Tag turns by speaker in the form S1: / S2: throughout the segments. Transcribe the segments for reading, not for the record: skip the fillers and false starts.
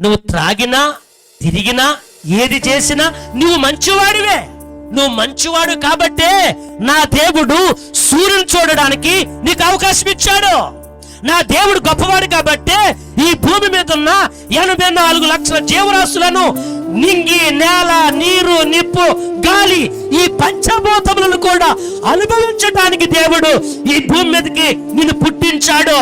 S1: నువ్వు త్రాగినా తిరిగినా ఏది చేసినా నువ్వు మంచివాడివే. నువ్వు మంచివాడు కాబట్టే నా దేవుడు సూర్యుని చూడడానికి నీకు అవకాశం ఇచ్చాడు. నా దేవుడు గొప్పవాడు కాబట్టే ఈ భూమి మీద ఉన్న 84 లక్షల జీవరాశులను నింగి, నేల, నీరు, నిప్పు, గాలి, ఈ పంచభూతములను కూడా అనుభవించడానికి దేవుడు ఈ భూమి మీదకి నిన్ను పుట్టించాడు.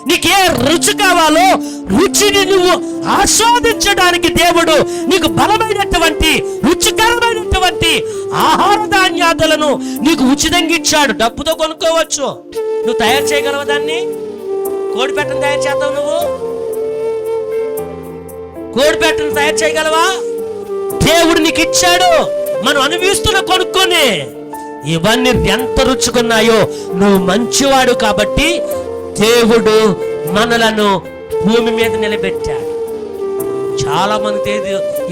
S1: నీకే రుచి కావాలో రుచిని నువ్వు ఆస్వాదించడానికి దేవుడు నీకు బలమైనటువంటి రుచికరమైనటువంటి ఆహార ధాన్యాదులను నీకు ఉచితంగా ఇచ్చాడు. డబ్బుతో కొనుక్కోవచ్చు. నువ్వు తయారు చేయగలవా దాన్ని? కోడి పెట్టను తయారు చేద్దావు. నువ్వు కోడి పెట్టను తయారు చేయగలవా? దేవుడు నీకు ఇచ్చాడు. మనం అనుభవిస్తున్న కొనుక్కొని ఇవన్నీ ఎంత రుచుకున్నాయో నువ్వు మంచివాడు కాబట్టి దేవుడు మనలను భూమి మీద నిలబెట్టాడు. చాలా మంది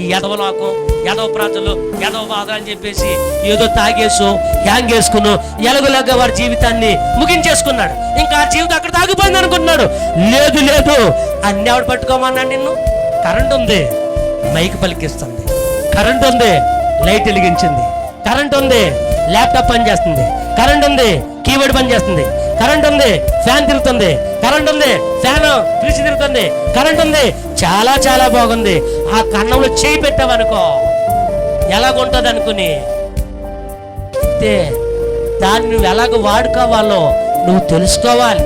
S1: ఈ ఎదవలోకం, ఎదవ ప్రజలు, ఎదవ బాధ అని చెప్పేసి ఏదో తాగేసో హ్యాంగ్ వేసుకును ఎలగలాగా వారి జీవితాన్ని ముగించేసుకున్నాడు. ఇంకా ఆ జీవితం అక్కడ తాగిపోయింది అనుకుంటున్నాడు. లేదు లేదు, అన్ని ఆవిడ పట్టుకోమన్నాడు నిన్ను. కరెంట్ ఉంది, మైక్ పలికిస్తుంది. కరెంట్ ఉంది, లైట్ వెలిగించింది. కరెంట్ ఉంది, ల్యాప్టాప్ పని చేస్తుంది. కరెంట్ ఉంది, కీబోర్డ్ పని చేస్తుంది. కరెంట్ ఉంది, ఫ్యాన్ తిరుగుతుంది. కరెంట్ ఉంది, ఫ్యాన్ ఫ్రిడ్జ్ తిరుగుతుంది. కరెంట్ ఉంది, చాలా చాలా బాగుంది. ఆ కన్నంలో చేయి పెట్టావనుకో ఎలాగుంటుంది అనుకుని దాన్ని నువ్వు ఎలాగ వాడుకోవాలో నువ్వు తెలుసుకోవాలి.